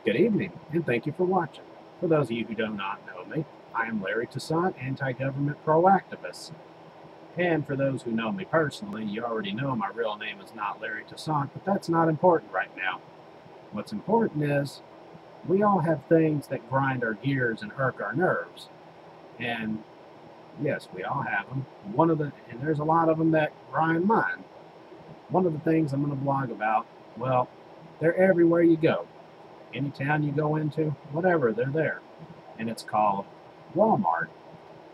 Good evening, and thank you for watching. For those of you who do not know me, I am Larry Toussaint, anti-government pro-activist. And for those who know me personally, you already know my real name is not Larry Toussaint, but that's not important right now. What's important is we all have things that grind our gears and irk our nerves. And yes, we all have them. And there's a lot of them that grind mine. One of the things I'm going to blog about, well, they're everywhere you go. Any town you go into, whatever, they're there. And it's called Walmart.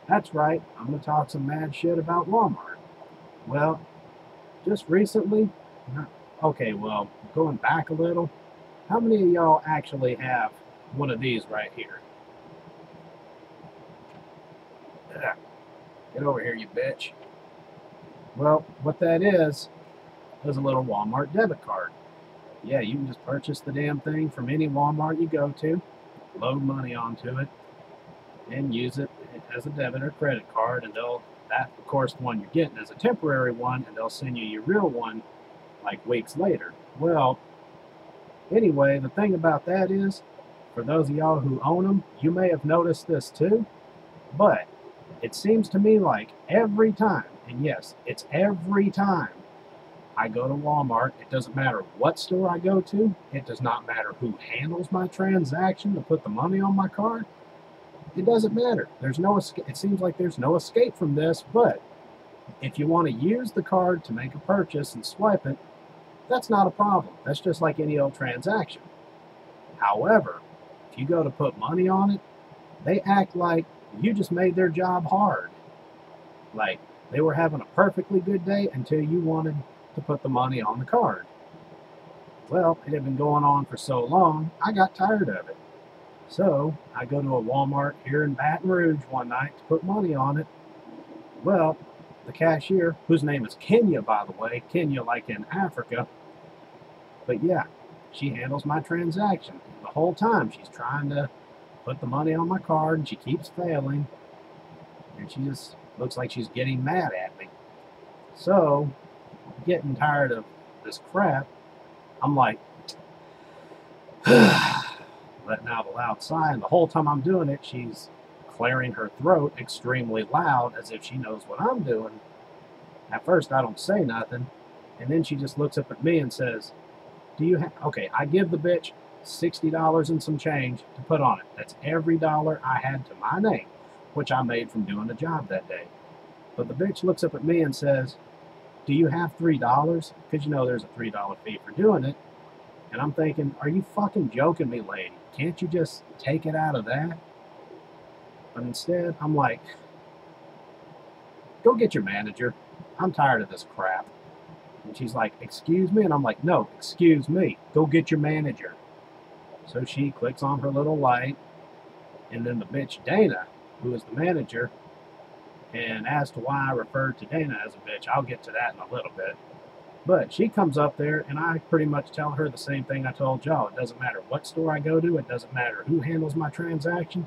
That's right, I'm going to talk some mad shit about Walmart. Well, just recently, okay, well, going back a little, how many of y'all actually have one of these right here? Get over here, you bitch. Well, what that is a little Walmart debit card. Yeah, you can just purchase the damn thing from any Walmart you go to, load money onto it, and use it as a debit or credit card, and that of course the one you're getting is a temporary one, and they'll send you your real one like weeks later. Well, anyway, the thing about that is, for those of y'all who own them, you may have noticed this too, but it seems to me like every time, and yes, it's every time I go to Walmart, it doesn't matter what store I go to, it does not matter who handles my transaction to put the money on my card, it doesn't matter. There's no escape. It seems like there's no escape from this, but if you want to use the card to make a purchase and swipe it, that's not a problem. That's just like any old transaction. However, if you go to put money on it, they act like you just made their job hard. Like they were having a perfectly good day until you wanted to put the money on the card. Well, it had been going on for so long, I got tired of it. So I go to a Walmart here in Baton Rouge one night to put money on it. Well, the cashier, whose name is Kenya, by the way, Kenya like in Africa, but yeah, she handles my transaction. The whole time she's trying to put the money on my card and she keeps failing, and she just looks like she's getting mad at me. So, getting tired of this crap, I'm like, letting out a loud sigh, and the whole time I'm doing it, she's clearing her throat extremely loud as if she knows what I'm doing. At first, I don't say nothing, and then she just looks up at me and says, "Do you have?" Okay, I give the bitch $60 and some change to put on it. That's every dollar I had to my name, which I made from doing the job that day. But the bitch looks up at me and says, "Do you have $3? Because you know there's a $3 fee for doing it." And I'm thinking, are you fucking joking me, lady? Can't you just take it out of that? But instead, I'm like, go get your manager. I'm tired of this crap. And she's like, excuse me? And I'm like, no, excuse me. Go get your manager. So she clicks on her little light. And then the bitch, Dana, who is the manager, and as to why I referred to Dana as a bitch, I'll get to that in a little bit. But she comes up there, and I pretty much tell her the same thing I told y'all. It doesn't matter what store I go to. It doesn't matter who handles my transaction.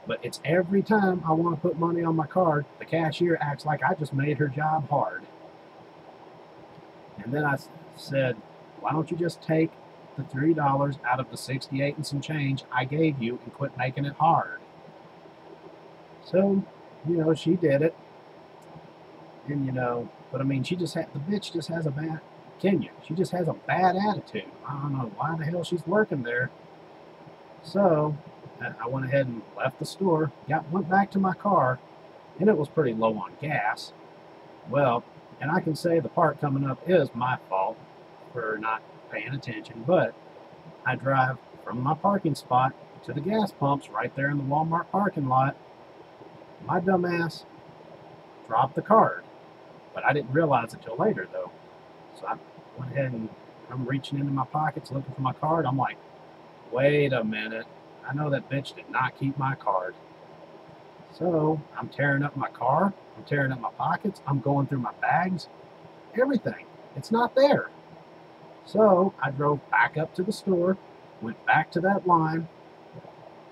But it's every time I want to put money on my card, the cashier acts like I just made her job hard. And then I said, why don't you just take the $3 out of the 68 and some change I gave you and quit making it hard? So, she did it. And, but I mean, the bitch just has a bad, Kenya, she just has a bad attitude. I don't know why the hell she's working there. So I went ahead and left the store, went back to my car, and it was pretty low on gas. Well, and I can say the part coming up is my fault for not paying attention, but I drive from my parking spot to the gas pumps right there in the Walmart parking lot. My dumbass dropped the card. But I didn't realize it till later, though. So I went ahead and I'm reaching into my pockets looking for my card. I'm like, wait a minute. I know that bitch did not keep my card. So I'm tearing up my car. I'm tearing up my pockets. I'm going through my bags. Everything. It's not there. So I drove back up to the store, went back to that line,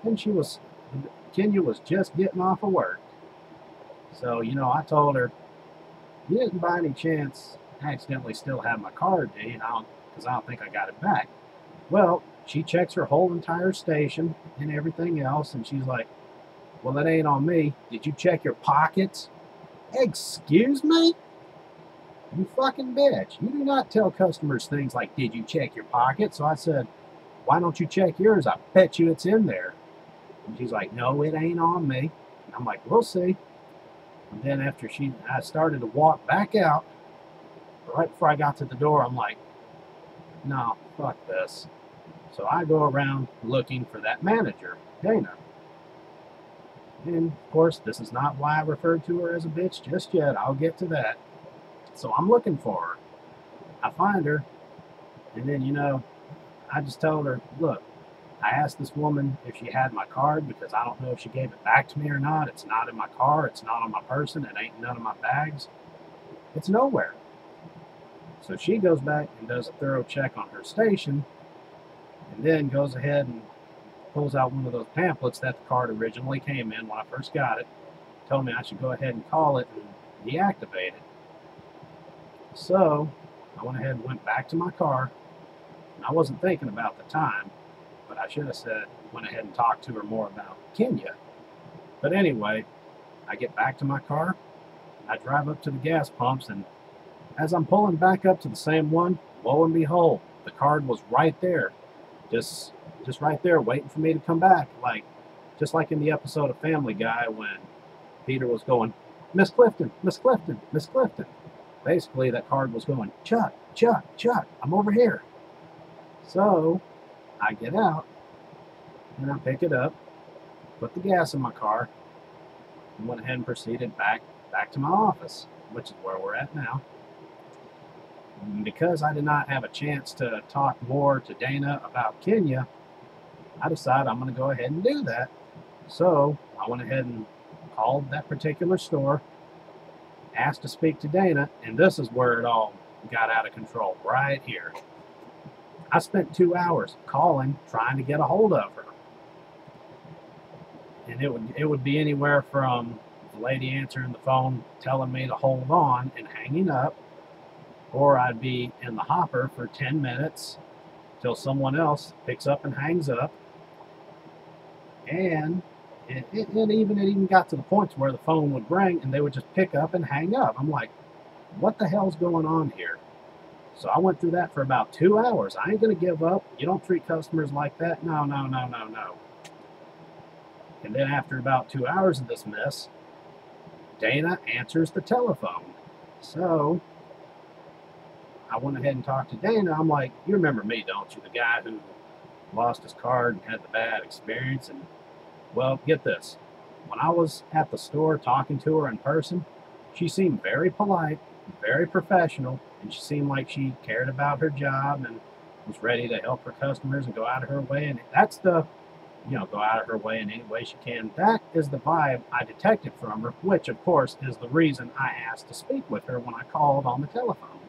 and Kenya was just getting off of work. So, I told her, you didn't by any chance accidentally still have my card, do you? Because I don't think I got it back. Well, she checks her whole entire station and everything else, and she's like, well, that ain't on me. Did you check your pockets? Excuse me? You fucking bitch. You do not tell customers things like, did you check your pocket? So I said, why don't you check yours? I bet you it's in there. And she's like, no, it ain't on me. And I'm like, we'll see. And then after I started to walk back out, right before I got to the door, I'm like, no, fuck this. So I go around looking for that manager, Dana. And of course, this is not why I referred to her as a bitch just yet. I'll get to that. So I'm looking for her. I find her, and then, I just told her, look, I asked this woman if she had my card because I don't know if she gave it back to me or not. It's not in my car. It's not on my person. It ain't none of my bags. It's nowhere. So she goes back and does a thorough check on her station, and then goes ahead and pulls out one of those pamphlets that the card originally came in when I first got it. Told me I should go ahead and call it and deactivate it. So I went ahead and went back to my car, and I wasn't thinking about the time, but I should have went ahead and talked to her more about Kenya. But anyway, I get back to my car, and I drive up to the gas pumps, and as I'm pulling back up to the same one, lo and behold, the card was right there, just right there, waiting for me to come back, just like in the episode of Family Guy when Peter was going, Miss Clifton, Miss Clifton, Miss Clifton. Basically, that card was going, Chuck, Chuck, Chuck, I'm over here. So I get out, and I pick it up, put the gas in my car, and went ahead and proceeded back to my office, which is where we're at now. And because I did not have a chance to talk more to Dana about Kenya, I decided I'm going to go ahead and do that. So I went ahead and called that particular store, asked to speak to Dana, and this is where it all got out of control, right here. I spent 2 hours calling, trying to get a hold of her. And it would be anywhere from the lady answering the phone, telling me to hold on and hanging up, or I'd be in the hopper for 10 minutes till someone else picks up and hangs up. And it even got to the point where the phone would ring and they would just pick up and hang up. I'm like, what the hell's going on here? So I went through that for about 2 hours. I ain't going to give up. You don't treat customers like that. No, no, no, no, no. And then after about 2 hours of this mess, Dana answers the telephone. So I went ahead and talked to Dana. I'm like, you remember me, don't you? The guy who lost his card and had the bad experience. And, well, get this. When I was at the store talking to her in person, she seemed very polite, very professional, and she seemed like she cared about her job and was ready to help her customers and go out of her way. And that's go out of her way in any way she can. That is the vibe I detected from her, which, of course, is the reason I asked to speak with her when I called on the telephone.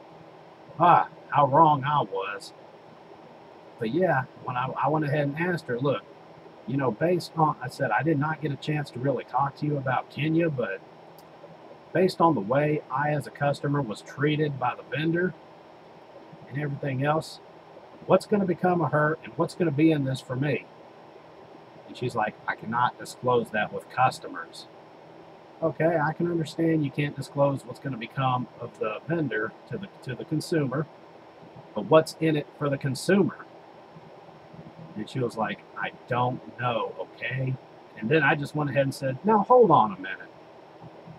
Ah, how wrong I was. But yeah, when I went ahead and asked her, look, based on, I said, I did not get a chance to really talk to you about Kenya, but based on the way I, as a customer, was treated by the vendor and everything else, what's going to become of her and what's going to be in this for me? And she's like, I cannot disclose that with customers. Okay, I can understand you can't disclose what's going to become of the vendor to the consumer, but what's in it for the consumer? And she was like, I don't know, okay? And then I just went ahead and said, now hold on a minute.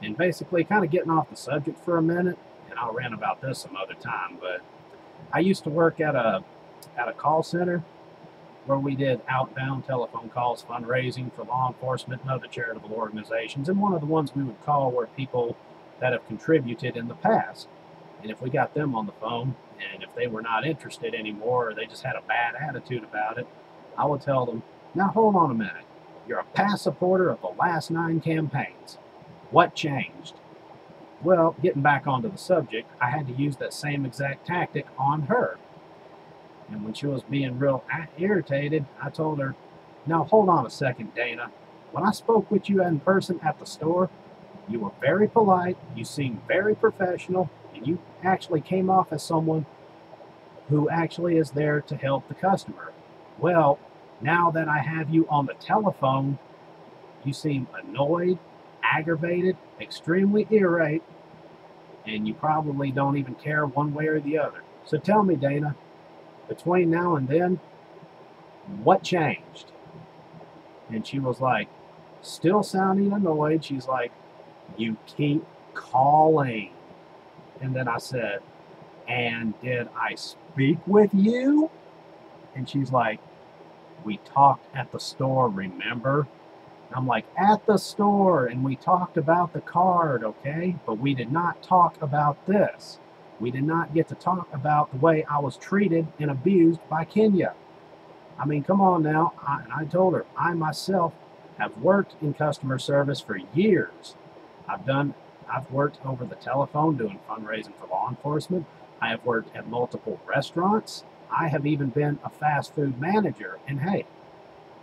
And basically kind of getting off the subject for a minute, and I'll rant about this some other time, but I used to work at a call center where we did outbound telephone calls, fundraising for law enforcement and other charitable organizations. And one of the ones we would call were people that have contributed in the past. And if we got them on the phone, and if they were not interested anymore, or they just had a bad attitude about it, I would tell them, now hold on a minute. You're a past supporter of the last 9 campaigns. What changed? Well, getting back onto the subject, I had to use that same exact tactic on her. And when she was being real irritated, I told her, now hold on a second, Dana. When I spoke with you in person at the store, you were very polite, you seemed very professional, and you actually came off as someone who actually is there to help the customer. Well, now that I have you on the telephone, you seem annoyed, aggravated, extremely irate, and you probably don't even care one way or the other. So tell me, Dana, between now and then, what changed? And she was like, still sounding annoyed. She's like, you keep calling. And then I said, and did I speak with you? And she's like, we talked at the store, remember? I'm like, at the store, and we talked about the card, okay? But we did not talk about this. We did not get to talk about the way I was treated and abused by Kenya. I mean, come on now. I told her, I myself have worked in customer service for years. I've worked over the telephone doing fundraising for law enforcement. I have worked at multiple restaurants. I have even been a fast food manager. And hey,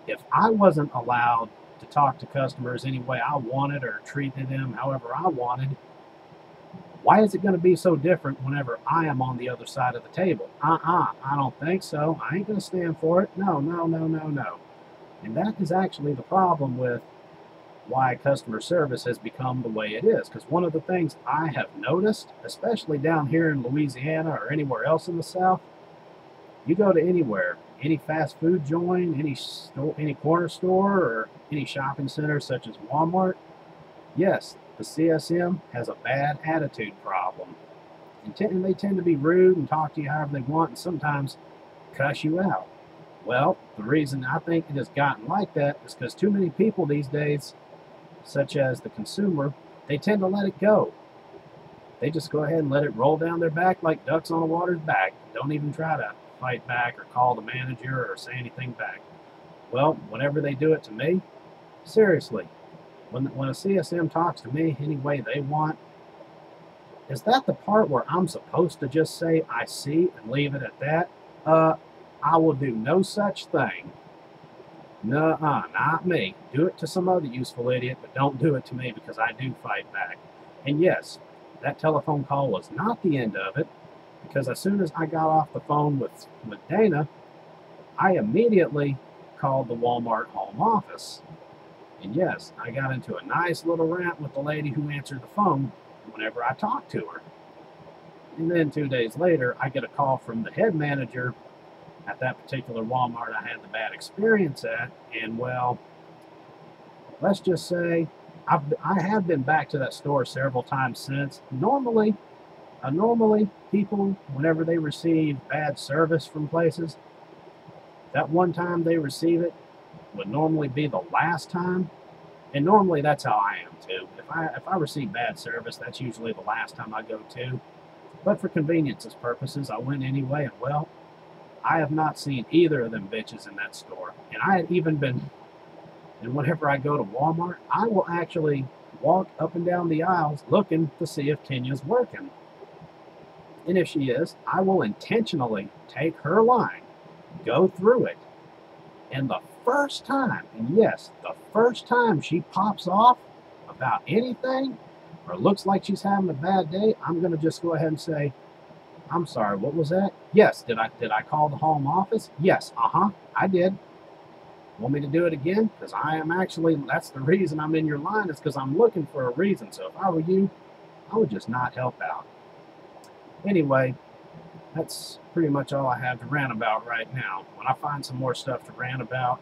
if I wasn't allowed to talk to customers any way I wanted or treated them however I wanted, why is it going to be so different whenever I am on the other side of the table? I don't think so. I ain't going to stand for it. No, no, no, no, no. And that is actually the problem with why customer service has become the way it is. Because one of the things I have noticed, especially down here in Louisiana or anywhere else in the South, you go to anywhere, any fast food joint, any corner store, or any shopping center such as Walmart, yes, the CSM has a bad attitude problem. And they tend to be rude and talk to you however they want and sometimes cuss you out. Well, the reason I think it has gotten like that is because too many people these days, such as the consumer, they tend to let it go. They just go ahead and let it roll down their back like ducks on a water's back. Don't even try to fight back or call the manager or say anything back. Well, whenever they do it to me, seriously, when a CSM talks to me any way they want, is that the part where I'm supposed to just say I see and leave it at that? I will do no such thing. Nuh-uh, not me. Do it to some other useful idiot, but don't do it to me because I do fight back. And yes, that telephone call was not the end of it, because as soon as I got off the phone with Dana, I immediately called the Walmart home office. And yes, I got into a nice little rant with the lady who answered the phone whenever I talked to her. And then 2 days later, I get a call from the head manager at that particular Walmart I had the bad experience at. And well, let's just say I have been back to that store several times since. Normally people, whenever they receive bad service from places, that one time they receive it would normally be the last time. And normally that's how I am too. If I receive bad service, that's usually the last time I go to. But for convenience's purposes, I went anyway, and well, I have not seen either of them bitches in that store. And I had even been, and whenever I go to Walmart, I will actually walk up and down the aisles looking to see if Kenya's working. And if she is, I will intentionally take her line, go through it, and the first time, and yes, the first time she pops off about anything or looks like she's having a bad day, I'm going to just go ahead and say, I'm sorry, what was that? Yes, did I call the home office? Yes, I did. Want me to do it again? Because I am actually, that's the reason I'm in your line, is because I'm looking for a reason. So if I were you, I would just not help out. Anyway, that's pretty much all I have to rant about right now. When I find some more stuff to rant about,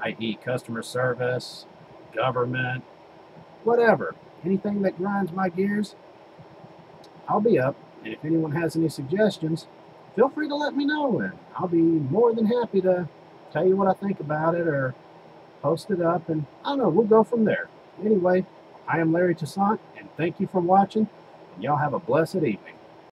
i.e. customer service, government, whatever, anything that grinds my gears, I'll be up. And if anyone has any suggestions, feel free to let me know, and I'll be more than happy to tell you what I think about it or post it up, and I don't know, we'll go from there. Anyway, I am Larry Toussaint, and thank you for watching, and y'all have a blessed evening.